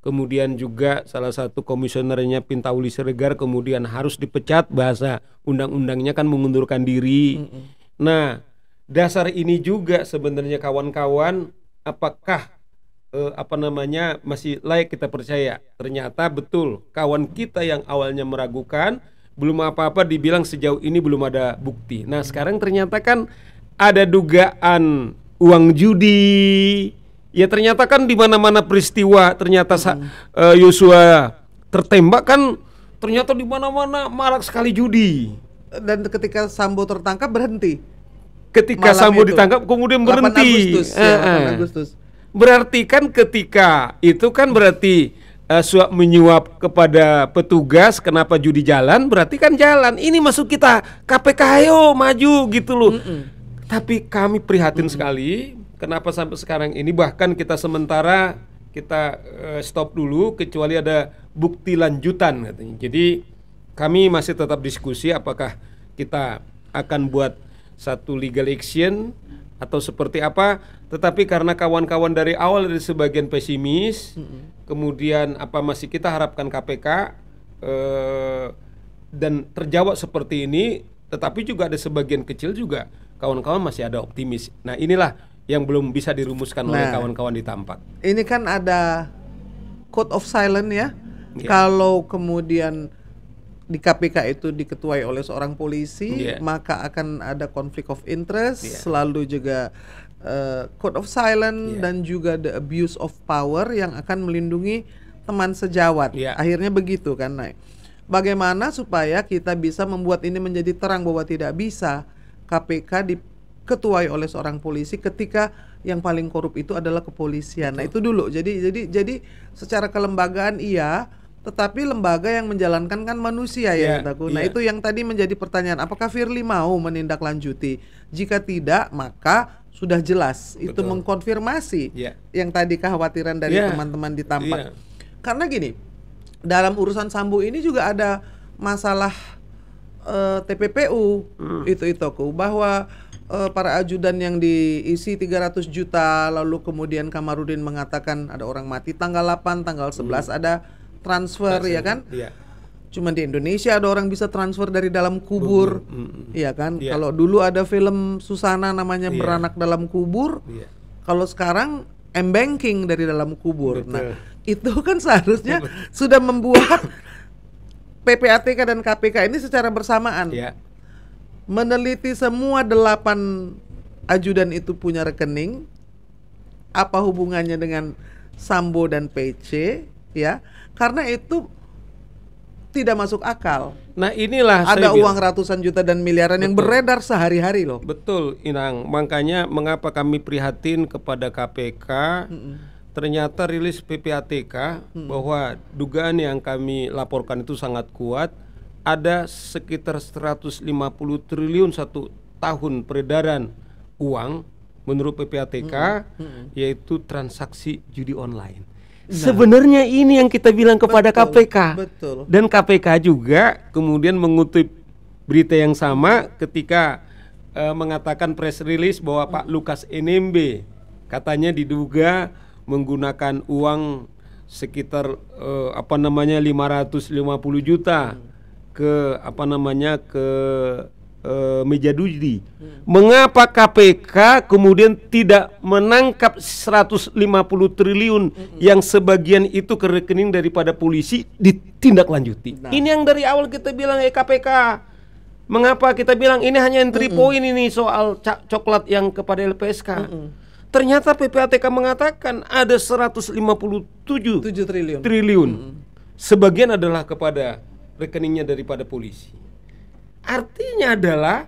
kemudian juga salah satu komisionernya Pintauli Siregar kemudian harus dipecat, bahasa undang-undangnya kan mengundurkan diri. Nah, dasar ini juga sebenarnya kawan-kawan, apakah masih layak kita percaya? Ternyata betul, kawan kita yang awalnya meragukan, belum apa-apa dibilang sejauh ini belum ada bukti. Nah, sekarang ternyata kan ada dugaan uang judi. Ya ternyata kan di mana-mana peristiwa ternyata Yosua tertembak kan ternyata di mana-mana marak sekali judi. Dan ketika Sambo tertangkap berhenti. Ketika Sambo ditangkap kemudian berhenti. 8 Agustus. Berarti kan ketika itu kan berarti suap menyuap kepada petugas, kenapa judi jalan, berarti kan jalan. Ini masuk kita KPK, ayo maju gitu loh. Tapi kami prihatin sekali, kenapa sampai sekarang ini bahkan kita sementara kita stop dulu kecuali ada bukti lanjutan katanya. Jadi kami masih tetap diskusi apakah kita akan buat satu legal action atau seperti apa, tetapi karena kawan-kawan dari awal dari sebagian pesimis, kemudian apa masih kita harapkan KPK dan terjawab seperti ini, tetapi juga ada sebagian kecil juga kawan-kawan masih ada optimis. Nah inilah yang belum bisa dirumuskan oleh kawan-kawan di Tampak. Ini kan ada code of silence ya. Kalau kemudian di KPK itu diketuai oleh seorang polisi, maka akan ada conflict of interest, selalu juga code of silence dan juga the abuse of power yang akan melindungi teman sejawat. Akhirnya begitu kan. Nah, bagaimana supaya kita bisa membuat ini menjadi terang bahwa tidak bisa KPK diketuai oleh seorang polisi ketika yang paling korup itu adalah kepolisian. Nah, itu dulu. Jadi secara kelembagaan iya, tetapi lembaga yang menjalankan kan manusia ya kataku. Nah itu yang tadi menjadi pertanyaan, apakah Firly mau menindaklanjuti? Jika tidak, maka sudah jelas. Itu mengkonfirmasi yang tadi kekhawatiran dari teman-teman di Tampak. Karena gini, dalam urusan Sambo ini juga ada masalah TPPU itu bahwa para ajudan yang diisi 300 juta, lalu kemudian Kamarudin mengatakan ada orang mati tanggal 8, tanggal 11 ada transfer ya kan? Cuma di Indonesia ada orang bisa transfer dari dalam kubur, ya kan? Kalau dulu ada film Susana namanya Beranak Dalam Kubur, kalau sekarang M-Banking dari dalam kubur. Nah, itu kan seharusnya sudah membuat PPATK dan KPK ini secara bersamaan meneliti semua 8 ajudan itu punya rekening, apa hubungannya dengan Sambo dan PC, ya? Karena itu tidak masuk akal. Nah inilah ada uang ratusan juta dan miliaran yang beredar sehari-hari loh. Betul Inang, makanya mengapa kami prihatin kepada KPK. Ternyata rilis PPATK bahwa dugaan yang kami laporkan itu sangat kuat. Ada sekitar 150 triliun satu tahun peredaran uang menurut PPATK, yaitu transaksi judi online. Sebenarnya ini yang kita bilang kepada KPK. Dan KPK juga kemudian mengutip berita yang sama ketika mengatakan press release bahwa Pak Lukas NMB katanya diduga menggunakan uang sekitar 550 juta ke meja judi. Mengapa KPK kemudian tidak menangkap 150 triliun yang sebagian itu ke rekening daripada polisi ditindaklanjuti? Ini yang dari awal kita bilang KPK. Mengapa kita bilang ini hanya entry point ini soal coklat yang kepada LPSK? Ternyata PPATK mengatakan ada 157 triliun. Sebagian adalah kepada rekeningnya daripada polisi. Artinya adalah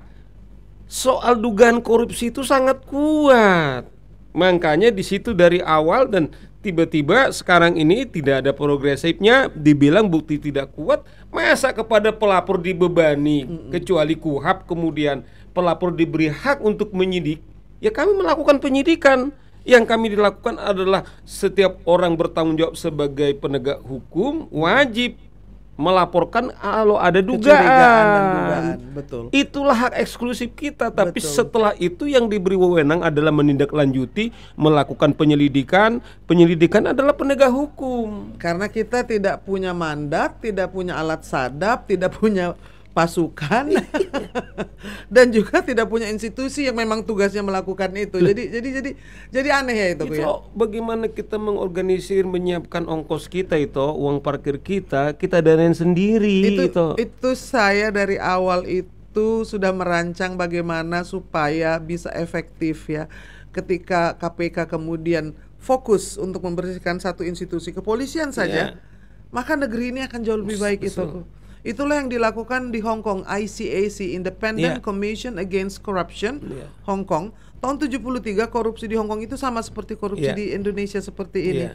soal dugaan korupsi itu sangat kuat. Makanya di situ dari awal dan tiba-tiba sekarang ini tidak ada progresifnya, dibilang bukti tidak kuat. Masa kepada pelapor dibebani kecuali KUHAP, kemudian pelapor diberi hak untuk menyidik. Ya kami melakukan penyidikan. Yang kami dilakukan adalah setiap orang bertanggung jawab sebagai penegak hukum wajib melaporkan kalau ada dugaan. Betul. Itulah hak eksklusif kita. Tapi setelah itu yang diberi wewenang adalah menindaklanjuti, melakukan penyelidikan. Penyelidikan adalah penegak hukum. Karena kita tidak punya mandat, tidak punya alat sadap, tidak punya pasukan, dan juga tidak punya institusi yang memang tugasnya melakukan itu. Jadi aneh ya itu ya. Bagaimana kita mengorganisir, menyiapkan ongkos kita itu, uang parkir kita danain sendiri. Itu saya dari awal itu sudah merancang bagaimana supaya bisa efektif ya. Ketika KPK kemudian fokus untuk membersihkan satu institusi kepolisian saja, maka negeri ini akan jauh lebih baik itu. Itulah yang dilakukan di Hong Kong, ICAC, Independent Commission Against Corruption, Hong Kong. Tahun 73 korupsi di Hong Kong itu sama seperti korupsi di Indonesia seperti ini.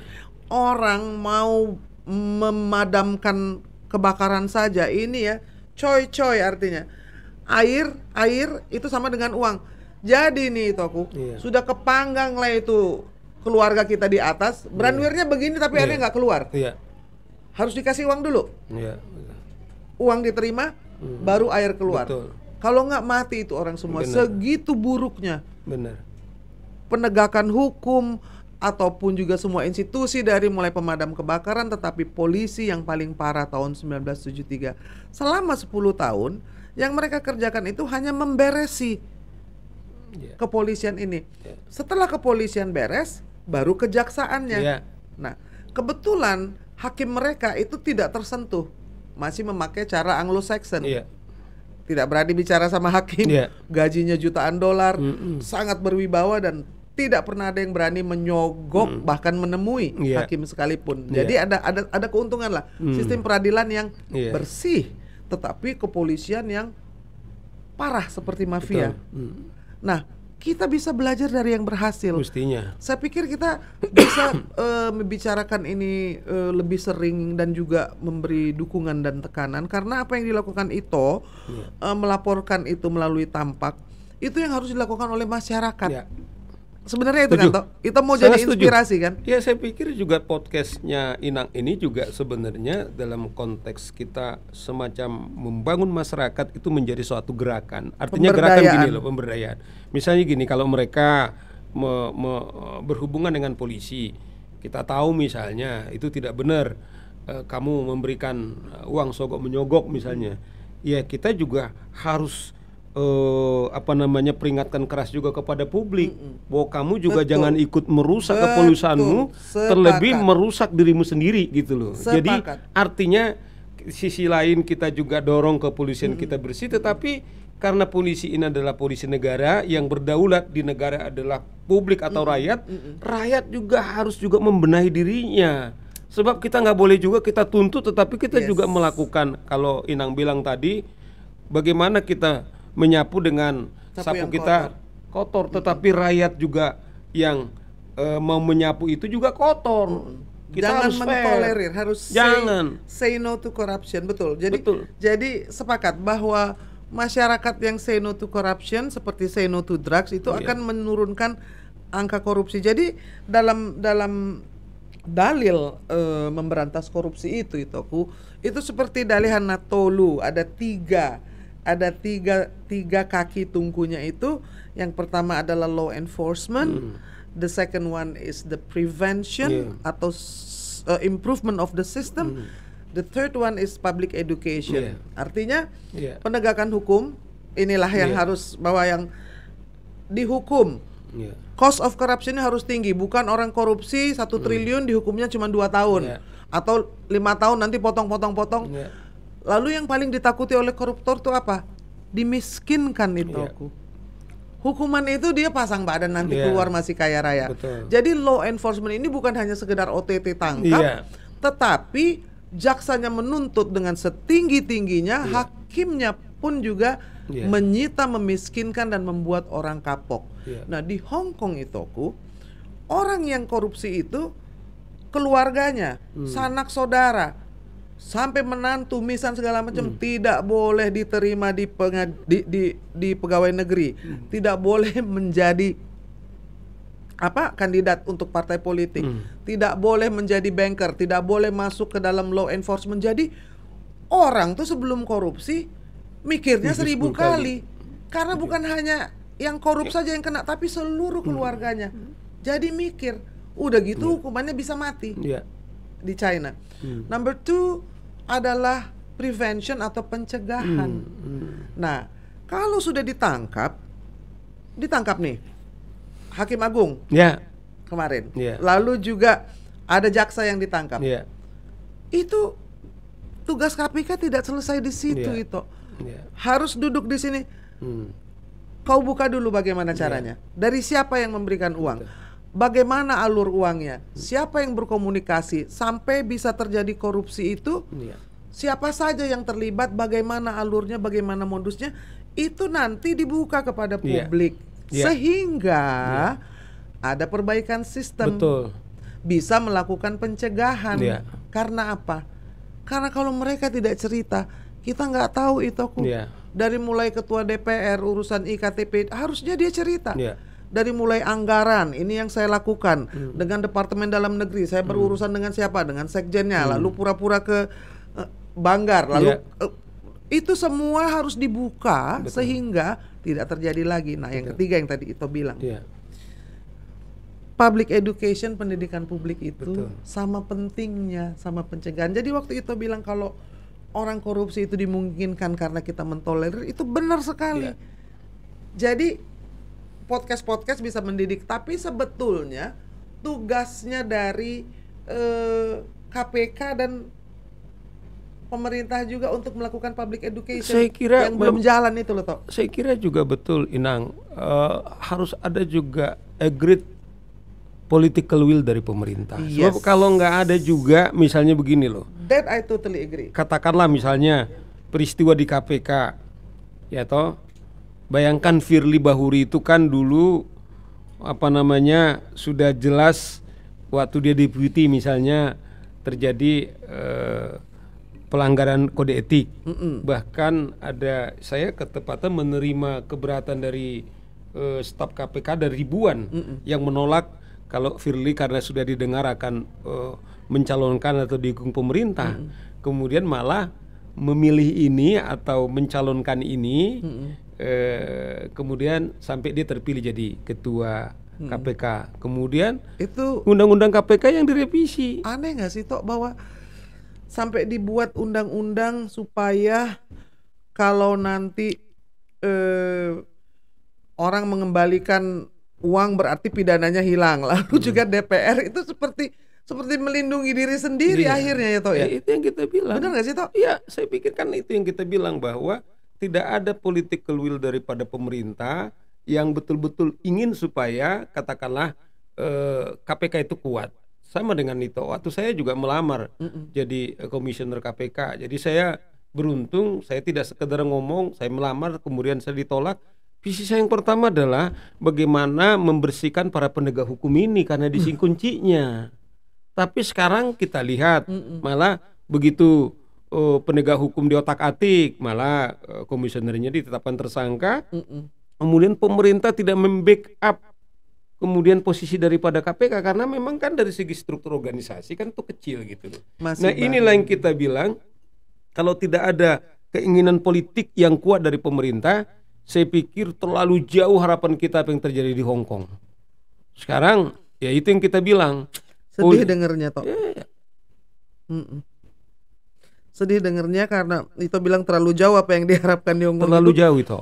Orang mau memadamkan kebakaran saja, ini ya, coy artinya. Air itu sama dengan uang. Jadi nih Toku, sudah kepanggang lah itu keluarga kita di atas, brandware-nya begini tapi airnya nggak keluar. Harus dikasih uang dulu. Uang diterima, baru air keluar. Kalau nggak mati itu orang semua. Segitu buruknya. Penegakan hukum ataupun juga semua institusi dari mulai pemadam kebakaran, tetapi polisi yang paling parah tahun 1973. Selama 10 tahun yang mereka kerjakan itu hanya memberesi kepolisian ini. Setelah kepolisian beres, baru kejaksaannya. Nah, kebetulan hakim mereka itu tidak tersentuh. Masih memakai cara Anglo-Saxon. Tidak berani bicara sama hakim. Gajinya jutaan dolar, sangat berwibawa dan tidak pernah ada yang berani menyogok bahkan menemui hakim sekalipun. Jadi ada keuntungan lah. Sistem peradilan yang bersih, tetapi kepolisian yang parah seperti mafia. Nah, kita bisa belajar dari yang berhasil. Mestinya. Saya pikir kita bisa membicarakan ini lebih sering dan juga memberi dukungan dan tekanan, karena apa yang dilakukan Ito, melaporkan itu melalui Tampak, itu yang harus dilakukan oleh masyarakat. Sebenarnya itu kan, Ito mau jadi inspirasi kan? Ya, saya pikir juga podcastnya Inang ini juga sebenarnya dalam konteks kita semacam membangun masyarakat itu menjadi suatu gerakan. Artinya gerakan gini loh, pemberdayaan. Misalnya gini, kalau mereka berhubungan dengan polisi, kita tahu misalnya itu tidak benar, kamu memberikan uang sogok menyogok misalnya, ya kita juga harus peringatkan keras juga kepada publik bahwa kamu juga jangan ikut merusak kepolisianmu, terlebih merusak dirimu sendiri gitu loh. Jadi artinya sisi lain kita juga dorong kepolisian kita bersih, tetapi karena polisi ini adalah polisi negara yang berdaulat di negara adalah publik atau rakyat, rakyat juga harus juga membenahi dirinya. Sebab kita nggak boleh juga kita tuntut, tetapi kita juga melakukan, kalau Inang bilang tadi, bagaimana kita menyapu dengan sapu kita kotor, tetapi rakyat juga yang mau menyapu itu juga kotor. Kita jangan harus mentolerir, harus say no to corruption. Jadi sepakat bahwa masyarakat yang say no to corruption seperti say no to drugs itu akan menurunkan angka korupsi. Jadi dalam dalil memberantas korupsi itu seperti dalih Hanatolu, ada tiga kaki tungkunya itu. Yang pertama adalah law enforcement, the second one is the prevention atau improvement of the system, the third one is public education. Artinya penegakan hukum inilah yang harus, bahwa yang dihukum cost of corruption-nya harus tinggi. Bukan orang korupsi 1 triliun dihukumnya cuma 2 tahun atau 5 tahun nanti potong-potong. Lalu yang paling ditakuti oleh koruptor itu apa? Dimiskinkan itu. Hukuman itu dia pasang badan nanti keluar masih kaya raya. Jadi law enforcement ini bukan hanya sekedar OTT tangkap, tetapi jaksanya menuntut dengan setinggi-tingginya, hakimnya pun juga menyita, memiskinkan dan membuat orang kapok. Nah, di Hong Kong itu orang yang korupsi itu keluarganya, sanak saudara, sampai menantu, misan segala macam tidak boleh diterima di pegawai negeri, tidak boleh menjadi kandidat untuk partai politik, tidak boleh menjadi banker, tidak boleh masuk ke dalam law enforcement. Jadi orang tuh sebelum korupsi mikirnya 1000 kali. Karena bukan hanya yang korup saja yang kena, tapi seluruh keluarganya. Jadi mikir, udah gitu hukumannya bisa mati di China. Number 2 adalah prevention atau pencegahan. Nah, kalau sudah ditangkap nih Hakim Agung kemarin, lalu juga ada jaksa yang ditangkap. Itu tugas KPK tidak selesai di situ itu. Harus duduk di sini. Kau buka dulu bagaimana caranya. Dari siapa yang memberikan uang? Bagaimana alur uangnya? Siapa yang berkomunikasi sampai bisa terjadi korupsi itu? Siapa saja yang terlibat? Bagaimana alurnya? Bagaimana modusnya? Itu nanti dibuka kepada publik. Sehingga ada perbaikan sistem. Bisa melakukan pencegahan. Karena apa? Karena kalau mereka tidak cerita, kita nggak tahu itu dari mulai ketua DPR urusan IKTP harusnya dia cerita. Dari mulai anggaran, ini yang saya lakukan dengan Departemen Dalam Negeri, saya berurusan dengan siapa, dengan sekjennya, lalu pura-pura ke Banggar, lalu itu semua harus dibuka sehingga tidak terjadi lagi. Nah, yang ketiga yang tadi Ito bilang, public education, pendidikan publik itu sama pentingnya, sama pencegahan. Jadi waktu Ito bilang kalau orang korupsi itu dimungkinkan karena kita mentolerir, itu benar sekali. Jadi podcast bisa mendidik, tapi sebetulnya tugasnya dari KPK dan pemerintah juga untuk melakukan public education. Saya kira yang belum jalan itu loh, Tok. Saya kira juga betul, Inang, harus ada juga agreed political will dari pemerintah. Sebab kalau nggak ada juga, misalnya begini loh. That I totally agree. Katakanlah misalnya peristiwa di KPK, ya toh. Bayangkan Firly Bahuri itu kan dulu sudah jelas waktu dia deputi misalnya terjadi pelanggaran kode etik. Bahkan saya ketepatan menerima keberatan dari staf KPK dari ribuan yang menolak kalau Firly karena sudah didengar akan mencalonkan atau didukung pemerintah, kemudian malah memilih ini atau mencalonkan ini, kemudian sampai dia terpilih jadi ketua KPK. Kemudian itu undang-undang KPK yang direvisi. Aneh nggak sih, Tok, bahwa sampai dibuat undang-undang supaya kalau nanti orang mengembalikan uang berarti pidananya hilang. Lalu juga DPR itu seperti melindungi diri sendiri akhirnya ya, Tok, ya. Itu yang kita bilang. Benar nggak sih, Tok? Iya, saya pikir kan itu yang kita bilang, bahwa tidak ada political will daripada pemerintah yang betul-betul ingin supaya katakanlah KPK itu kuat. Sama dengan itu, waktu saya juga melamar jadi komisioner KPK. Jadi saya beruntung, saya tidak sekedar ngomong, saya melamar kemudian saya ditolak. Visi saya yang pertama adalah bagaimana membersihkan para penegak hukum ini karena di sini kuncinya. Tapi sekarang kita lihat malah begitu penegak hukum diotak-atik, malah komisionernya ditetapkan tersangka. Kemudian pemerintah tidak membackup kemudian posisi daripada KPK karena memang kan dari segi struktur organisasi kan itu kecil gitu loh. Inilah yang kita bilang, kalau tidak ada keinginan politik yang kuat dari pemerintah, saya pikir terlalu jauh harapan kita apa yang terjadi di Hong Kong. Sekarang ya itu yang kita bilang. Sedih dengernya, Tok. Sedih dengernya karena itu bilang terlalu jauh apa yang diharapkan di Hong Kong. Terlalu jauh itu.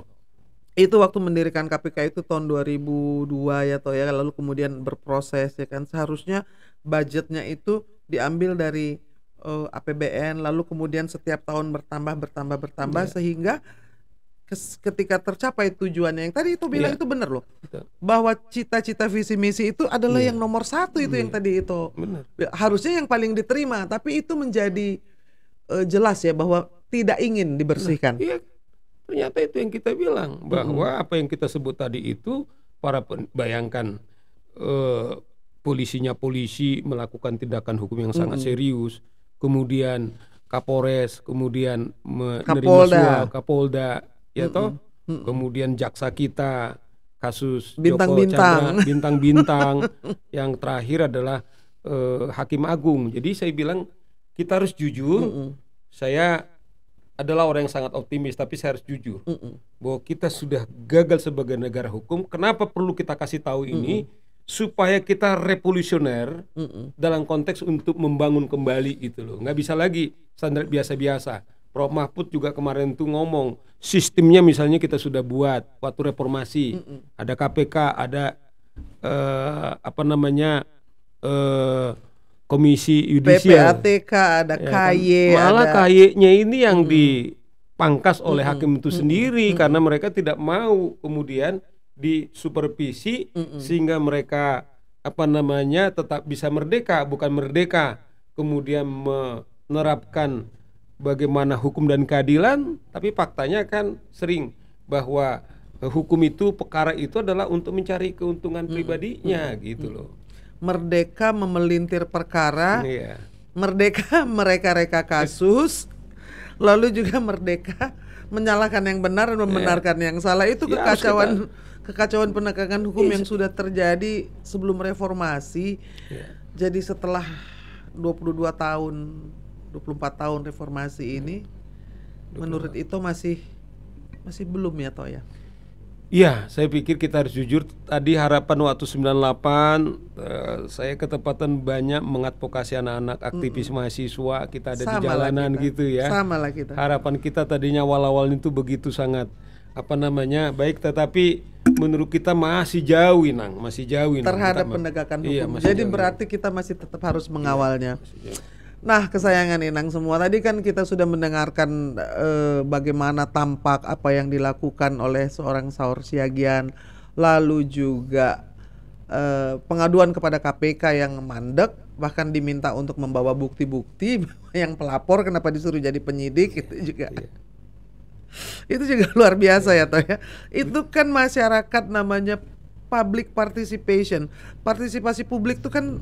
Itu waktu mendirikan KPK itu tahun 2002 ya, Tok, ya. Lalu kemudian berproses ya kan. Seharusnya budgetnya itu diambil dari APBN, lalu kemudian setiap tahun bertambah sehingga ketika tercapai tujuannya yang tadi itu bilang itu benar loh. Bahwa cita-cita visi misi itu adalah yang nomor satu itu yang tadi itu. Harusnya yang paling diterima, tapi itu menjadi jelas ya bahwa tidak ingin dibersihkan. Ternyata itu yang kita bilang, bahwa apa yang kita sebut tadi itu bayangkan polisi melakukan tindakan hukum yang sangat serius, kemudian Kapolres, kemudian menerima suap, Kapolda, ya toh, kemudian jaksa kita kasus bintang-bintang, bintang-bintang, yang terakhir adalah Hakim Agung. Jadi saya bilang kita harus jujur. Saya adalah orang yang sangat optimis, tapi saya harus jujur bahwa kita sudah gagal sebagai negara hukum. Kenapa perlu kita kasih tahu ini? Supaya kita revolusioner dalam konteks untuk membangun kembali itu loh. Nggak bisa lagi standar biasa-biasa. Prof Mahfud juga kemarin tuh ngomong sistemnya misalnya kita sudah buat waktu reformasi, ada KPK, ada komisi yudisial, PPATK, ada KY, malah KY-nya ini yang dipangkas oleh hakim itu sendiri karena mereka tidak mau kemudian disupervisi sehingga mereka tetap bisa merdeka, bukan merdeka kemudian menerapkan bagaimana hukum dan keadilan, tapi faktanya kan sering bahwa hukum itu, perkara itu adalah untuk mencari keuntungan pribadinya gitu loh. Merdeka memelintir perkara, merdeka mereka-reka kasus, lalu juga merdeka menyalahkan yang benar dan membenarkan yang salah. Itu kekacauan penegakan hukum yang sudah terjadi sebelum reformasi. Jadi setelah 22 tahun 24 tahun reformasi ini, menurut Ito masih belum ya Toh ya? Iya, saya pikir kita harus jujur. Tadi harapan waktu 98, saya ketepatan banyak mengadvokasi anak-anak aktivis mahasiswa, kita ada di jalanan gitu ya. Sama lah kita. Harapan kita tadinya awal-awal itu begitu sangat baik, tetapi menurut kita masih jauh terhadap penegakan hukum. Jadi berarti kita masih tetap harus mengawalnya. Nah, kesayangan Inang semua, tadi kan kita sudah mendengarkan bagaimana tampak apa yang dilakukan oleh seorang Saur Siagian, lalu juga pengaduan kepada KPK yang mandek, bahkan diminta untuk membawa bukti-bukti yang pelapor kenapa disuruh jadi penyidik, itu juga luar biasa ya Toh ya. Itu kan masyarakat, namanya public participation. Partisipasi publik itu kan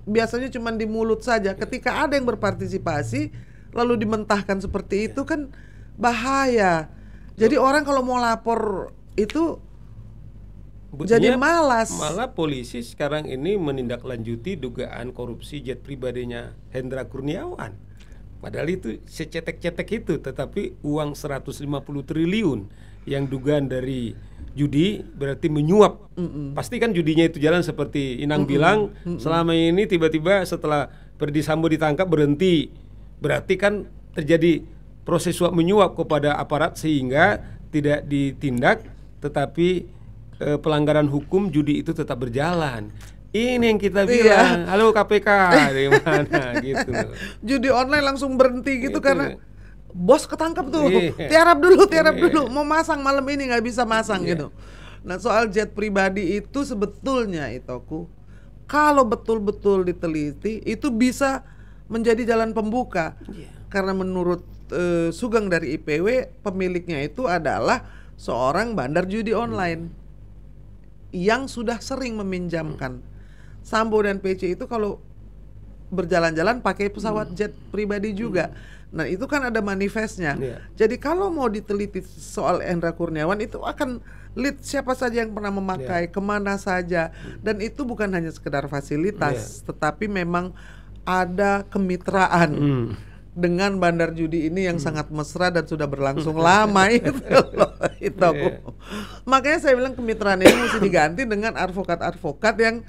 biasanya cuma di mulut saja. Ketika ada yang berpartisipasi lalu dimentahkan seperti itu kan bahaya. Jadi orang kalau mau lapor itu jadi malas. Malah polisi sekarang ini menindaklanjuti dugaan korupsi jet pribadinya Hendra Kurniawan. Padahal itu secetek-cetek itu, tetapi uang 150 triliun yang dugaan dari judi berarti menyuap. Pasti kan judinya itu jalan seperti Inang bilang, selama ini tiba-tiba setelah Ferdy Sambo ditangkap berhenti. Berarti kan terjadi proses suap menyuap kepada aparat sehingga tidak ditindak, tetapi pelanggaran hukum judi itu tetap berjalan. Ini yang kita bilang, halo KPK, dari mana gitu. Judi online langsung berhenti gitu karena bos ketangkap tuh, tiarap dulu, mau masang malam ini nggak bisa masang gitu. Nah soal jet pribadi itu sebetulnya Itoku, kalau betul-betul diteliti itu bisa menjadi jalan pembuka. Karena menurut Sugeng dari IPW, pemiliknya itu adalah seorang bandar judi online yang sudah sering meminjamkan. Sambo dan PC itu kalau berjalan-jalan pakai pesawat jet pribadi juga. Nah itu kan ada manifestnya. Jadi kalau mau diteliti soal Hendra Kurniawan, itu akan lead siapa saja yang pernah memakai, kemana saja. Dan itu bukan hanya sekedar fasilitas, tetapi memang ada kemitraan dengan bandar judi ini yang sangat mesra dan sudah berlangsung lama itu. Makanya saya bilang kemitraan ini mesti diganti dengan advokat-advokat yang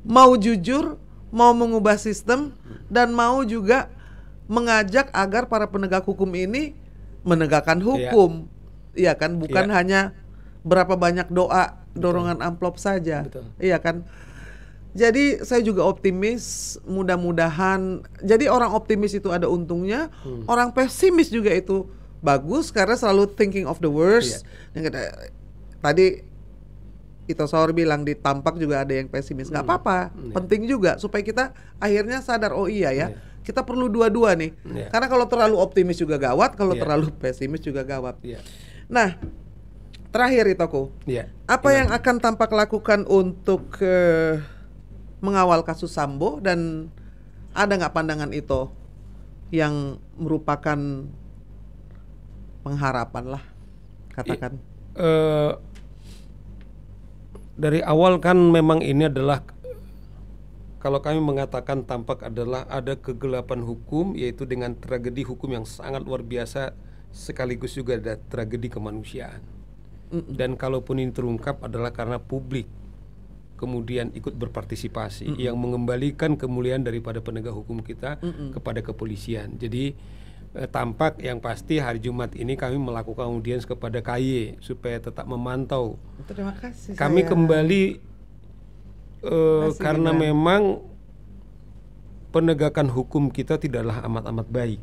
mau jujur, mau mengubah sistem, dan mau juga mengajak agar para penegak hukum ini menegakkan hukum. Iya kan, bukan hanya berapa banyak dorongan amplop saja. Iya kan. Jadi saya juga optimis, mudah-mudahan. Jadi orang optimis itu ada untungnya, orang pesimis juga itu bagus karena selalu thinking of the worst. Tadi Ito Saur bilang di Tampak juga ada yang pesimis, nggak apa-apa, penting juga supaya kita akhirnya sadar, oh iya ya, kita perlu dua-dua nih. Karena kalau terlalu optimis juga gawat, kalau terlalu pesimis juga gawat. Nah, terakhir Itoku, apa yang akan Tampak lakukan untuk mengawal kasus Sambo, dan ada nggak pandangan Ito yang merupakan pengharapan lah, katakan? Dari awal kan memang ini adalah kalau kami mengatakan Tampak adalah ada kegelapan hukum, yaitu dengan tragedi hukum yang sangat luar biasa, sekaligus juga ada tragedi kemanusiaan. Dan kalaupun ini terungkap adalah karena publik kemudian ikut berpartisipasi, yang mengembalikan kemuliaan daripada penegak hukum kita kepada kepolisian. Jadi Tampak yang pasti hari Jumat ini kami melakukan audiens kepada KY supaya tetap memantau. Terima kasih. Kami kembali karena memang penegakan hukum kita tidaklah amat-amat baik.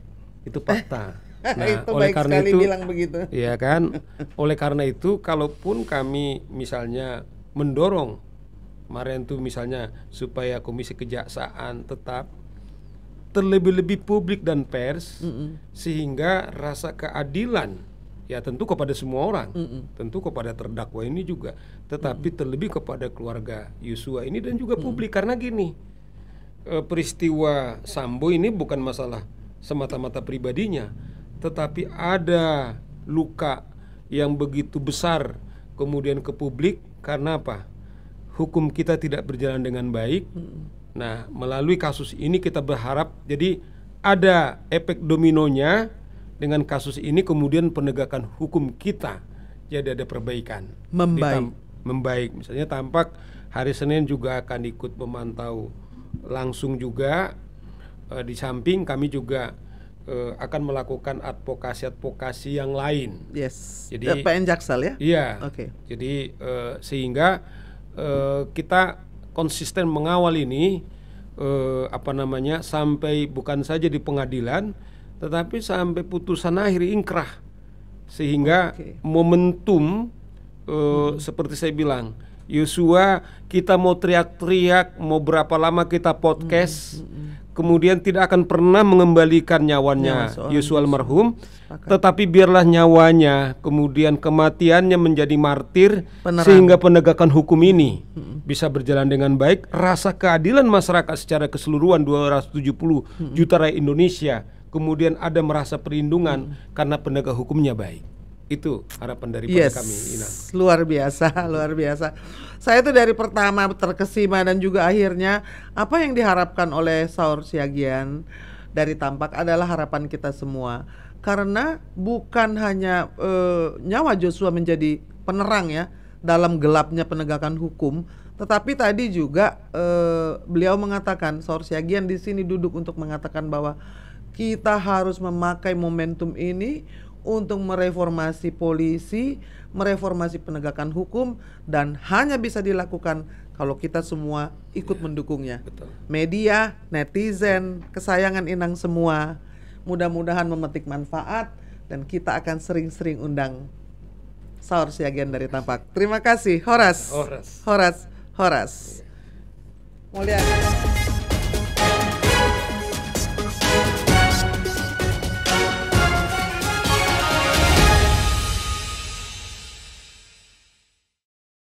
Itu fakta. Nah, itu oleh karena itu bilang begitu. Ya kan? Oleh karena itu kalaupun kami misalnya mendorong kemarin tuh misalnya supaya Komisi Kejaksaan tetap terlebih-lebih publik dan pers, sehingga rasa keadilan ya tentu kepada semua orang, tentu kepada terdakwa ini juga, tetapi terlebih kepada keluarga Yosua ini dan juga publik. Karena gini, peristiwa Sambo ini bukan masalah semata-mata pribadinya, tetapi ada luka yang begitu besar kemudian ke publik. Karena apa? Hukum kita tidak berjalan dengan baik. Nah, melalui kasus ini kita berharap jadi ada efek dominonya. Dengan kasus ini kemudian penegakan hukum kita jadi ada perbaikan, membaik. Misalnya Tampak hari Senin juga akan ikut memantau langsung juga. Di samping kami juga akan melakukan advokasi yang lain. Yes. Jadi PN Jaksel ya? Iya. Oke. Jadi sehingga kita konsisten mengawal ini sampai bukan saja di pengadilan, tetapi sampai putusan akhir inkrah, sehingga momentum seperti saya bilang, Yosua kita mau teriak-teriak, mau berapa lama kita podcast, kemudian tidak akan pernah mengembalikan nyawanya Yosua almarhum, tetapi biarlah nyawanya kemudian kematiannya menjadi martir, sehingga penegakan hukum ini bisa berjalan dengan baik, rasa keadilan masyarakat secara keseluruhan 270 juta rakyat Indonesia kemudian ada merasa perlindungan karena penegak hukumnya baik. Itu harapan daripada kami, Inang. Luar biasa, luar biasa. Saya itu dari pertama terkesima dan juga akhirnya apa yang diharapkan oleh Saur Siagian dari Tampak adalah harapan kita semua. Karena bukan hanya nyawa Joshua menjadi penerang ya dalam gelapnya penegakan hukum, tetapi tadi juga beliau mengatakan, Saur Siagian di sini duduk untuk mengatakan bahwa kita harus memakai momentum ini untuk mereformasi polisi, mereformasi penegakan hukum, dan hanya bisa dilakukan kalau kita semua ikut mendukungnya. Betul. Media, netizen, kesayangan Inang semua, mudah-mudahan memetik manfaat dan kita akan sering-sering undang Saur Siagian dari Tampak. Terima kasih, Horas. Mulia.